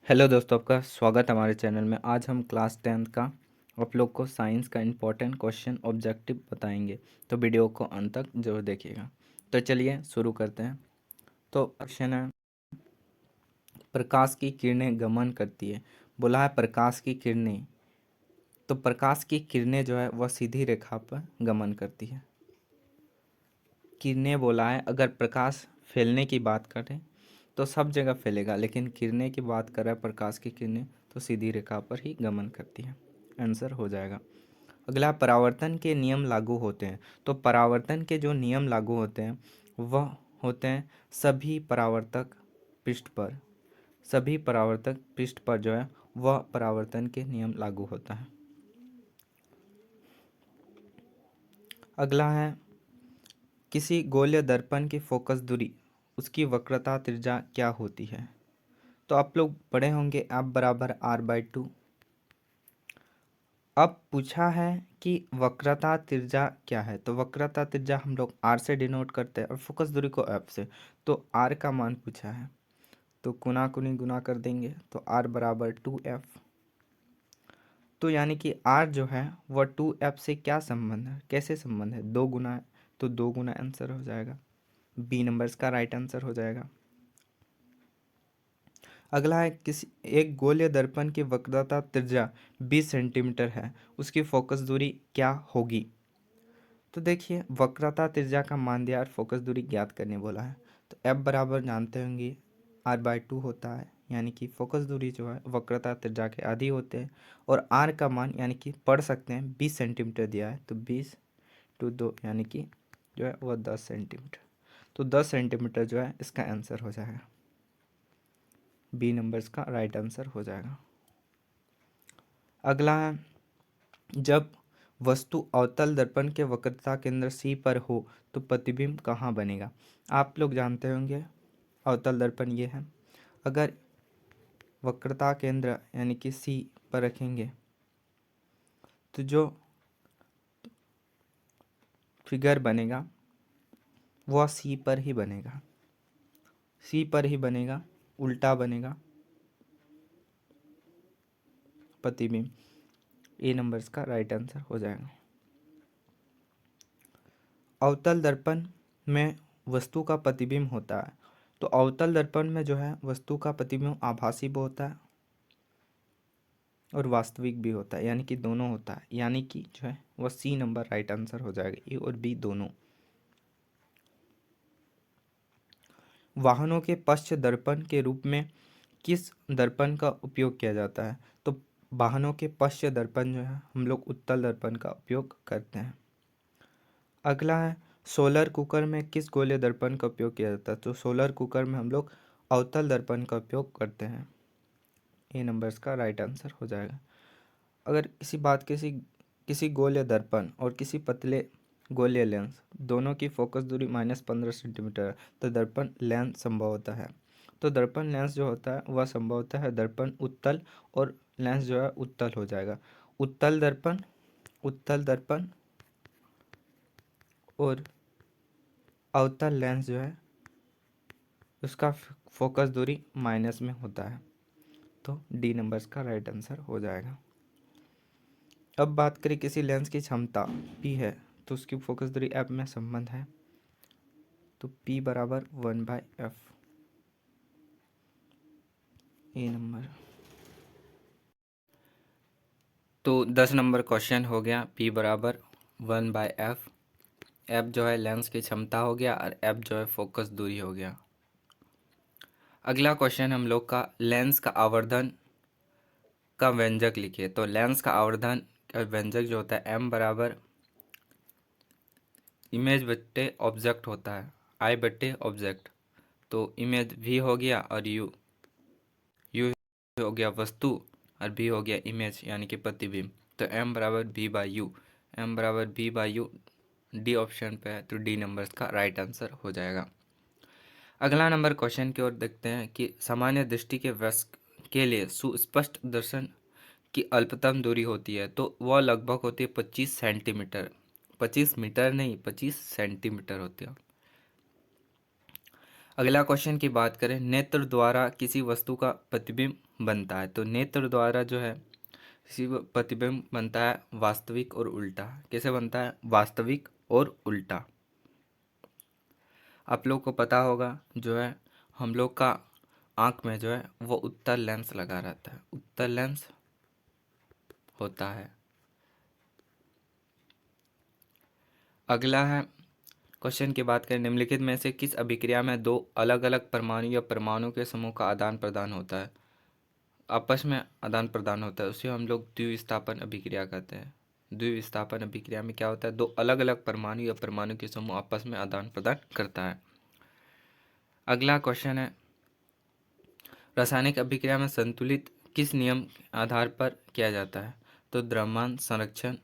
Hello दोस्तों, आपका स्वागत है हमारे चैनल में। आज हम क्लास 10th का आप लोग को साइंस का इम्पोर्टेंट क्वेश्चन ऑब्जेक्टिव बताएंगे, तो वीडियो को अंत तक जरूर देखिएगा। तो चलिए शुरू करते हैं। तो क्वेश्चन है, प्रकाश की किरणें गमन करती है। बोला है प्रकाश की किरणें, तो प्रकाश की किरणें जो है वह सीधी रेखा पर गमन करती है। किरणें बोला है, अगर प्रकाश फैलने की बात करें तो सब जगह फैलेगा, लेकिन किरणें की बात कर रहा है प्रकाश की किरणें, तो सीधी रेखा पर ही गमन करती है। आंसर हो जाएगा। अगला, परावर्तन के नियम लागू होते हैं। तो परावर्तन के जो नियम लागू होते हैं वह होते हैं सभी परावर्तक पृष्ठ पर। सभी परावर्तक पृष्ठ पर जो है वह परावर्तन के नियम लागू होता है। अगला है, किसी गोलीय दर्पण की फोकस दूरी उसकी वक्रता त्रिज्या क्या होती है। तो आप लोग पढ़े होंगे F बराबर R/2। अब पूछा है कि वक्रता त्रिज्या क्या है, तो वक्रता त्रिज्या हम लोग R से डिनोट करते हैं और फोकस दूरी को F से। तो R का मान पूछा है, तो गुना कुनी गुना कर देंगे, तो R बराबर 2F। तो यानी कि R जो है वह 2F से क्या संबंध है, कैसे संबंध है, 2 गुना है, तो 2 गुना आंसर हो जाएगा। बी नंबर्स का राइट आंसर हो जाएगा। अगला है, किसी एक गोलीय दर्पण की वक्रता त्रिज्या 20 सेंटीमीटर है, उसकी फोकस दूरी क्या होगी। तो देखिए, वक्रता त्रिज्या का मान दिया और फोकस दूरी ज्ञात करने बोला है। तो F बराबर जानते होंगे R/2 होता है, यानी कि फोकस दूरी जो है वक्रता त्रिज्या के आधी होते हैं। और R का मान यानी कि पढ़ सकते हैं 20 सेंटीमीटर दिया है, तो 20/2 यानी कि जो है वह 10 सेंटीमीटर। तो 10 सेंटीमीटर जो है इसका आंसर हो जाएगा। बी नंबर्स का राइट आंसर हो जाएगा। अगला है, जब वस्तु अवतल दर्पण के वक्रता केंद्र C पर हो तो प्रतिबिंब कहाँ बनेगा। आप लोग जानते होंगे अवतल दर्पण ये है। अगर वक्रता केंद्र यानी कि C पर रखेंगे तो जो फिगर बनेगा वह C पर ही बनेगा, C पर ही बनेगा, उल्टा बनेगा प्रतिबिंब। ए नंबर्स का राइट आंसर हो जाएगा। अवतल दर्पण में वस्तु का प्रतिबिंब होता है, तो अवतल दर्पण में जो है वस्तु का प्रतिबिंब आभासी भी होता है और वास्तविक भी होता है, यानी कि दोनों होता है, यानी कि जो है वह सी नंबर राइट आंसर हो जाएगा। ए और बी दोनों। वाहनों के पश्च दर्पण के रूप में किस दर्पण का उपयोग किया जाता है। तो वाहनों के पश्च दर्पण जो है हम लोग उत्तल दर्पण का उपयोग करते हैं। अगला है, सोलर कुकर में किस गोलीय दर्पण का उपयोग किया जाता है। तो सोलर कुकर में हम लोग अवतल दर्पण का उपयोग करते हैं। ए नंबर्स का राइट आंसर हो जाएगा। अगर किसी गोलीय दर्पण और किसी पतले गोलीय लेंस दोनों की फोकस दूरी -15 सेंटीमीटर है, तो दर्पण लेंस संभव होता है। तो दर्पण लेंस जो होता है वह संभव होता है दर्पण उत्तल, और लेंस जो है उत्तल हो जाएगा। उत्तल दर्पण और अवतल लेंस जो है उसका फोकस दूरी माइनस में होता है, तो डी नंबर्स का राइट आंसर हो जाएगा। अब बात करें, किसी लेंस की क्षमता P है तो उसकी फोकस दूरी F में संबंध है, तो P बराबर 1/F। ए नंबर। तो 10 नंबर क्वेश्चन हो गया, P बराबर 1/F। F जो है लेंस की क्षमता हो गया और F जो है फोकस दूरी हो गया। अगला क्वेश्चन हम लोग का, लेंस का आवर्धन का व्यंजक लिखिए। तो लेंस का आवर्धन का व्यंजक जो होता है M बराबर इमेज बट्टे ऑब्जेक्ट होता है, I बट्टे ऑब्जेक्ट। तो इमेज V हो गया और U हो गया वस्तु और V हो गया इमेज यानी कि प्रतिबिंब। तो M बराबर B/U, M बराबर B/U डी ऑप्शन पे है, तो डी नंबर्स का राइट आंसर हो जाएगा। अगला नंबर क्वेश्चन की ओर देखते हैं कि सामान्य दृष्टि के वयस्क के लिए सुस्पष्ट दर्शन की अल्पतम दूरी होती है, तो वह लगभग होती है 25 सेंटीमीटर। 25 मीटर नहीं, 25 सेंटीमीटर होती है। अगला क्वेश्चन की बात करें, नेत्र द्वारा किसी वस्तु का प्रतिबिंब बनता है। तो नेत्र द्वारा जो है शिव प्रतिबिंब बनता है वास्तविक और उल्टा। कैसे बनता है? वास्तविक और उल्टा। आप लोग को पता होगा जो है हम लोग का आँख में जो है वो उत्तल लेंस लगा रहता है, उत्तल लेंस होता है। अगला है क्वेश्चन की बात करें, निम्नलिखित में से किस अभिक्रिया में दो अलग अलग परमाणु या परमाणु के समूह का आदान प्रदान होता है, आपस में आदान प्रदान होता है, उसे हम लोग द्विविस्थापन अभिक्रिया कहते हैं। द्विविस्थापन अभिक्रिया में क्या होता है? दो अलग अलग परमाणु या परमाणु के समूह आपस में आदान प्रदान करता है। अगला क्वेश्चन है, रासायनिक अभिक्रिया में संतुलित किस नियम के आधार पर किया जाता है? तो द्रव्यमान संरक्षण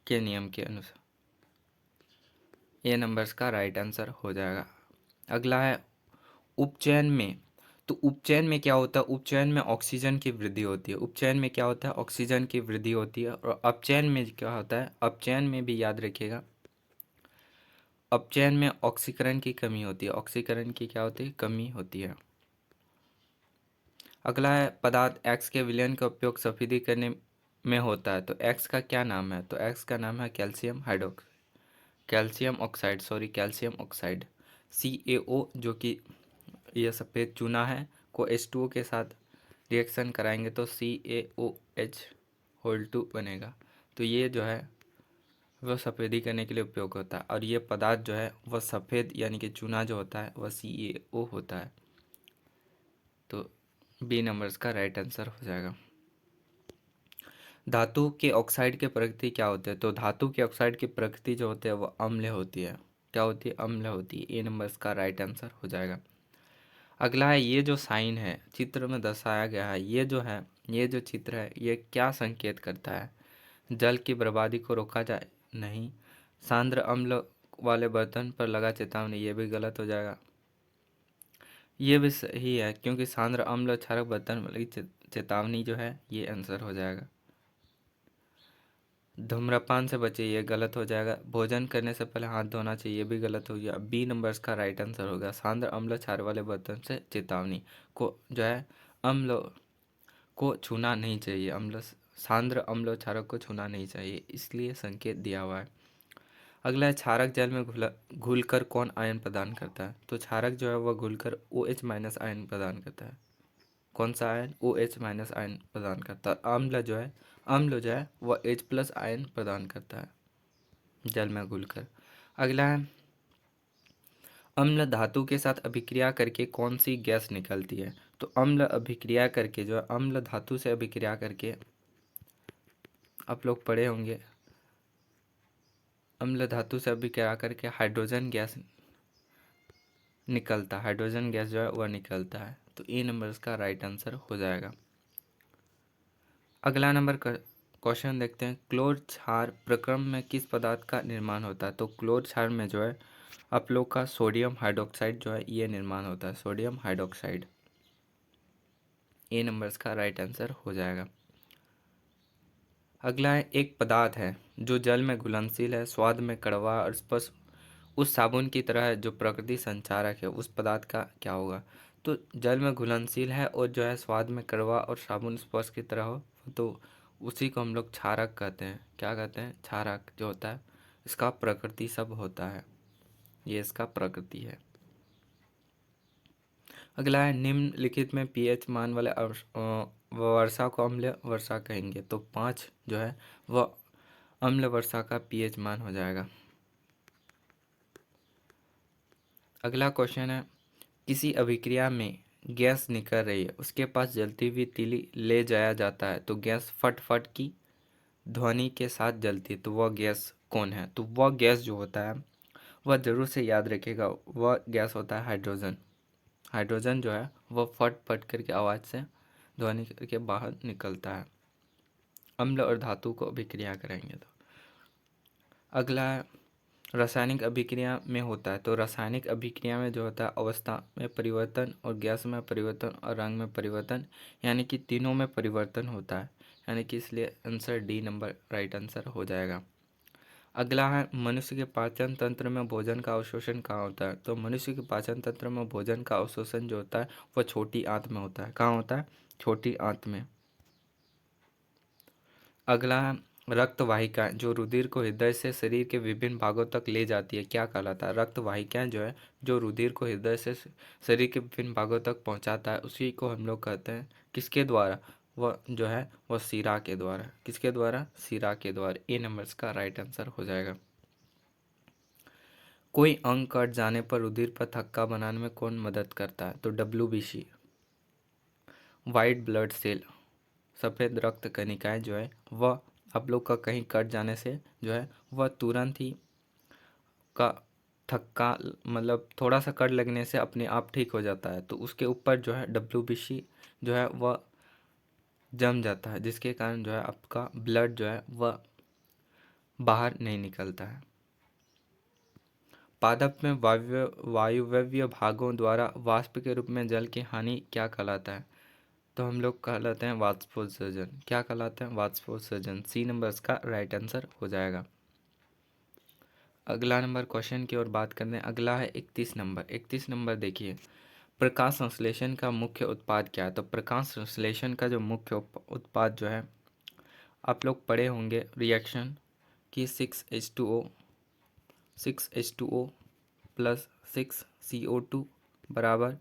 के नियम के अनुसार। ये नंबर्स का राइट आंसर हो जाएगा। अगला है उपचयन में, तो उपचयन में क्या होता है? उपचयन में ऑक्सीजन की वृद्धि होती है। उपचयन में क्या होता है? ऑक्सीजन की वृद्धि होती है। और अपचयन में क्या होता है? अपचयन में भी याद रखिएगा, अपचयन में ऑक्सीकरण की कमी होती है। ऑक्सीकरण की क्या होती है? कमी होती है। अगला है पदार्थ एक्स के विलयन का उपयोग सफेदी करने में होता है, तो एक्स का क्या नाम है? तो एक्स का नाम है calcium hydroxide, calcium oxide, sorry calcium oxide, CaO, जो कि यह सफ़ेद चूना है, को H2O के साथ रिएक्शन कराएंगे तो CaOH होल 2 बनेगा। तो ये जो है वह सफ़ेदी करने के लिए उपयोग होता है। और ये पदार्थ जो है वह सफ़ेद यानी कि चूना जो होता है वह CaO होता है। तो बी नंबर्स का राइट आंसर हो जाएगा। धातु के ऑक्साइड की प्रकृति क्या होती है? तो धातु के ऑक्साइड की प्रकृति जो होती है वह अम्ल होती है। क्या होती है? अम्ल होती है। ए नंबर्स का राइट आंसर हो जाएगा। अगला है, ये जो साइन है चित्र में दर्शाया गया है, ये जो है, ये जो चित्र है, ये क्या संकेत करता है? जल की बर्बादी को रोका जाए? नहीं। सांद्र अम्ल वाले बर्तन पर लगा चेतावनी, ये भी गलत हो जाएगा। ये भी सही है, क्योंकि सांद्र अम्ल क्षारक बर्तन पर लगी चेतावनी जो है ये आंसर हो जाएगा। धूम्रपान से बचे, ये गलत हो जाएगा। भोजन करने से पहले हाथ धोना चाहिए, ये भी गलत हो गया। बी नंबर्स का राइट आंसर होगा। सांद्र अम्ल क्षार वाले बर्तन से चेतावनी को जो है अम्ल को छूना नहीं चाहिए, अम्ल सांद्र अम्ल क्षारक को छूना नहीं चाहिए, इसलिए संकेत दिया हुआ है। अगला है, क्षारक जल में घुलकर कौन आयन प्रदान करता है? तो क्षारक जो है वह घुलकर OH माइनस आयन प्रदान करता है। कौन सा आयन? OH माइनस आयन प्रदान करता है। अम्ल जो है वह H प्लस आयन प्रदान करता है जल में घुलकर। अगला है, अम्ल धातु के साथ अभिक्रिया करके कौन सी गैस निकलती है? तो अम्ल अभिक्रिया करके जो है, अम्ल धातु से अभिक्रिया करके, आप लोग पढ़े होंगे, अम्ल धातु से अभिक्रिया करके हाइड्रोजन गैस निकलता है, हाइड्रोजन गैस जो है वह निकलता है। तो ए नंबर इसका राइट आंसर हो जाएगा। अगला नंबर क्वेश्चन देखते हैं, क्लोर क्षार प्रक्रम में किस पदार्थ का निर्माण होता है? तो क्लोर क्षार में जो है आप लोग का सोडियम हाइड्रोक्साइड जो है ये निर्माण होता है, सोडियम हाइड्रोक्साइड। ए नंबर इसका राइट आंसर हो जाएगा। अगला है, एक पदार्थ है जो जल में घुलनशील है, स्वाद में कड़वा और स्पर्श उस साबुन की तरह है जो प्रकृति संचारक है, उस पदार्थ का क्या होगा? तो जल में घुलनशील है और जो है स्वाद में कड़वा और साबुन स्पर्श की तरह हो, तो उसी को हम लोग क्षारक कहते हैं। क्या कहते हैं? क्षारक जो होता है इसका प्रकृति सब होता है, ये इसका प्रकृति है। अगला है, निम्नलिखित में pH मान वाले वर्षा को अम्ल वर्षा कहेंगे, तो 5 जो है वह अम्ल वर्षा का pH मान हो जाएगा। अगला क्वेश्चन है, किसी अभिक्रिया में गैस निकल रही है, उसके पास जलती हुई तीली ले जाया जाता है, तो गैस फट फट की ध्वनि के साथ जलती है, तो वह गैस कौन है? तो वह गैस जो होता है वह जरूर से याद रखिएगा, वह गैस होता है हाइड्रोजन। हाइड्रोजन जो है वह फट फट करके आवाज़ से ध्वनि करके बाहर निकलता है, अम्ल और धातु को अभिक्रिया करेंगे तो। अगला है, रासायनिक अभिक्रिया में होता है, तो रासायनिक अभिक्रिया में जो होता है अवस्था में परिवर्तन और गैस में परिवर्तन और रंग में परिवर्तन, यानी कि तीनों में परिवर्तन होता है, यानी कि इसलिए answer D number right answer हो जाएगा। अगला है मनुष्य के पाचन तंत्र में भोजन का अवशोषण कहाँ होता है। तो मनुष्य के पाचन तंत्र में भोजन का अवशोषण जो होता है वह छोटी आंत में होता है। कहाँ होता है? छोटी आंत में। अगला है रक्त वाहिकाएं जो रुधिर को हृदय से शरीर के विभिन्न भागों तक ले जाती है, क्या कहलाता है? रक्त वाहिकाएं जो है जो रुधिर को हृदय से शरीर के विभिन्न भागों तक पहुंचाता है, उसी को हम लोग कहते हैं किसके द्वारा? वह जो है वह शिरा के द्वारा। किसके द्वारा? शिरा के द्वारा। ए नंबर का राइट आंसर हो जाएगा। कोई अंग कट जाने पर रुधिर पर थक्का बनाने में कौन मदद करता है? तो WBC। वाइट ब्लड सेल, सफ़ेद रक्त कणिकाएं जो है वह आप लोग का कहीं कट जाने से जो है वह तुरंत ही का थक्का, मतलब थोड़ा सा कट लगने से अपने आप ठीक हो जाता है। तो उसके ऊपर जो है WBC जो है वह जम जाता है, जिसके कारण जो है आपका ब्लड जो है वह बाहर नहीं निकलता है। पादप में वायुव्य भागों द्वारा वाष्प के रूप में जल की हानि क्या कहलाता है? तो हम लोग कहलाते हैं वाष्पोत्सर्जन। क्या कहलाते हैं? वाष्पोत्सर्जन। सी नंबर इसका राइट आंसर हो जाएगा। अगला नंबर क्वेश्चन की ओर बात करते हैं। अगला है 31 नंबर। 31 नंबर देखिए, प्रकाश संश्लेषण का मुख्य उत्पाद क्या है? तो प्रकाश संश्लेषण का जो मुख्य उत्पाद जो है आप लोग पढ़े होंगे रिएक्शन की 6H2O प्लस 6CO2 बराबर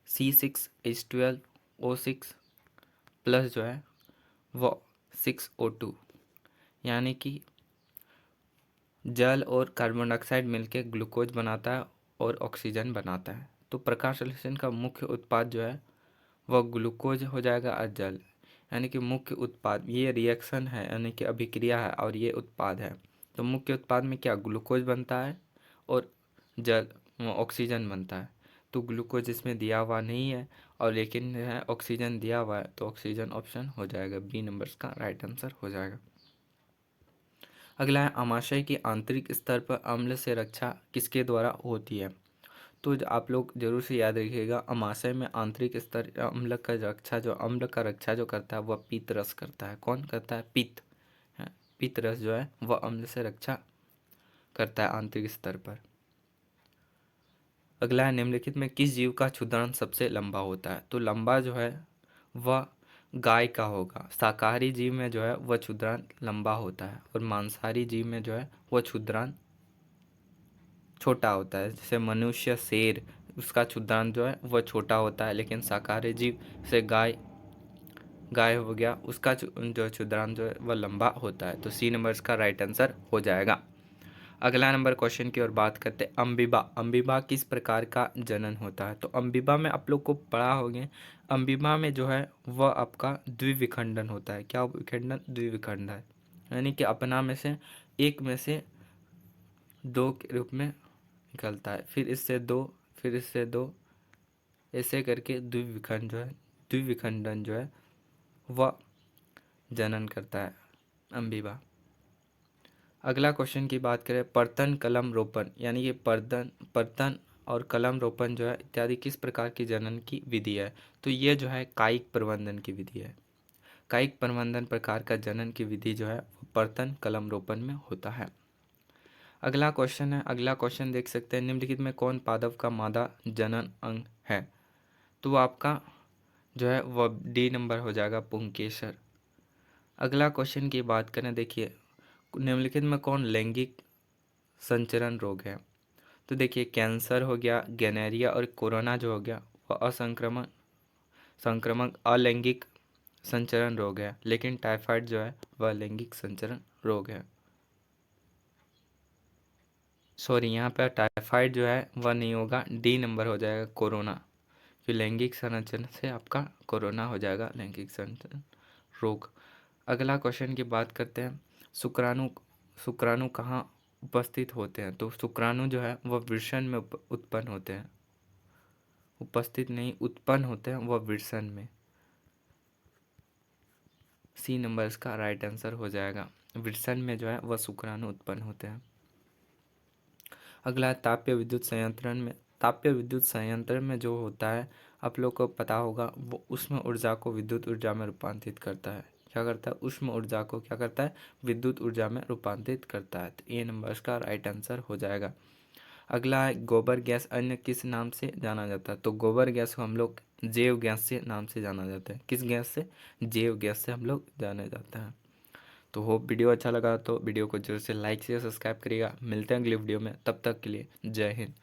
C6H12O6 प्लस जो है वो 6O2, यानी कि जल और कार्बन डाइऑक्साइड मिलकर ग्लूकोज बनाता है और ऑक्सीजन बनाता है। तो प्रकाश संश्लेषण का मुख्य उत्पाद जो है वह ग्लूकोज हो जाएगा और जल, यानी कि मुख्य उत्पाद। ये रिएक्शन है यानी कि अभिक्रिया है और ये उत्पाद है। तो मुख्य उत्पाद में क्या? ग्लूकोज बनता है और जल ऑक्सीजन बनता है। तो ग्लूकोज इसमें दिया हुआ नहीं है और लेकिन है ऑक्सीजन दिया हुआ है, तो ऑक्सीजन ऑप्शन हो जाएगा। बी नंबर का राइट आंसर हो जाएगा। अगला है अमाशय की आंतरिक स्तर पर अम्ल से रक्षा किसके द्वारा होती है? तो आप लोग जरूर से याद रखिएगा, अमाशय में आंतरिक स्तर अम्ल का रक्षा जो करता है वह पित्त रस करता है। कौन करता है? पित्त। पित्त रस जो है वह अम्ल से रक्षा करता है आंतरिक स्तर पर। अगला है निम्नलिखित में किस जीव का क्षुद्रांत सबसे लंबा होता है? तो लंबा जो है वह गाय का होगा। शाकाहारी जीव में जो है वह क्षुद्रांत लंबा होता है और मांसाहारी जीव में जो है वह क्षुद्रांत छोटा होता है। जैसे मनुष्य, शेर, उसका क्षुद्रांत जो है वह छोटा होता है, लेकिन शाकाहारी जीव से गाय हो गया, उसका जो क्षुद्रांत जो है वह लंबा होता है। तो सी नंबर इसका राइट आंसर हो जाएगा। अगला नंबर क्वेश्चन की ओर बात करते हैं। अम्बिबा। अम्बिबा किस प्रकार का जनन होता है? तो अम्बिबा में आप लोग को पढ़ा होंगे, अम्बिबा में जो है वह आपका द्विविखंडन होता है। क्या विखंडन? द्विविखंडन, यानी कि अपना में से एक में से दो के रूप में निकलता है, फिर इससे दो, फिर इससे दो, ऐसे करके द्विविखंडन जो है वह जनन करता है अम्बिबा। अगला क्वेश्चन की बात करें, पर्तन कलम रोपण, यानी कि पर्तन और कलम रोपण जो है इत्यादि किस प्रकार की जनन की विधि है? तो ये जो है कायिक प्रबंधन की विधि है। कायिक प्रबंधन प्रकार का जनन की विधि जो है वो पर्तन कलम रोपण में होता है। अगला क्वेश्चन है, अगला क्वेश्चन देख सकते हैं, निम्नलिखित में कौन पादप का मादा जनन अंग है? तो वो आपका जो है वह डी नंबर हो जाएगा, पुंकेसर। अगला क्वेश्चन की बात करें, देखिए निम्नलिखित में कौन लैंगिक संचरण रोग है? तो देखिए कैंसर हो गया, गैनेरिया और कोरोना जो हो गया वह संक्रमक अलैंगिक संचरण रोग है, लेकिन टाइफाइड जो है वह लैंगिक संचरण रोग है। सॉरी, यहाँ पर टाइफाइड जो है वह नहीं होगा, डी नंबर हो जाएगा कोरोना। कि लैंगिक संचरण से आपका कोरोना हो जाएगा, लैंगिक संचरण रोग। अगला क्वेश्चन की बात करते हैं, शुक्राणु शुक्राणु कहाँ उपस्थित होते हैं? तो शुक्राणु जो है वह वृषण में उत्पन्न होते हैं। उपस्थित नहीं, उत्पन्न होते हैं वह वृषण में। सी नंबर इसका राइट आंसर हो जाएगा। वृषण में जो है वह शुक्राणु उत्पन्न होते हैं। अगला है ताप्य विद्युत संयंत्र में जो होता है आप लोग को पता होगा, वो उसमें ऊर्जा को विद्युत ऊर्जा में रूपांतरित करता है। क्या करता है, उष्म ऊर्जा को क्या करता है, विद्युत ऊर्जा में रूपांतरित करता है। तो ए नंबर इसका राइट आंसर हो जाएगा। अगला है गोबर गैस अन्य किस नाम से जाना जाता है। तो गोबर गैस को हम लोग जैव गैस से नाम से जाना जाता है। किस गैस से, जैव गैस से हम लोग जाने जाता है। तो होप वीडियो अच्छा लगा तो वीडियो को जरूर से लाइक से सब्सक्राइब करिएगा। मिलते हैं अगले वीडियो में, तब तक के लिए जय हिंद।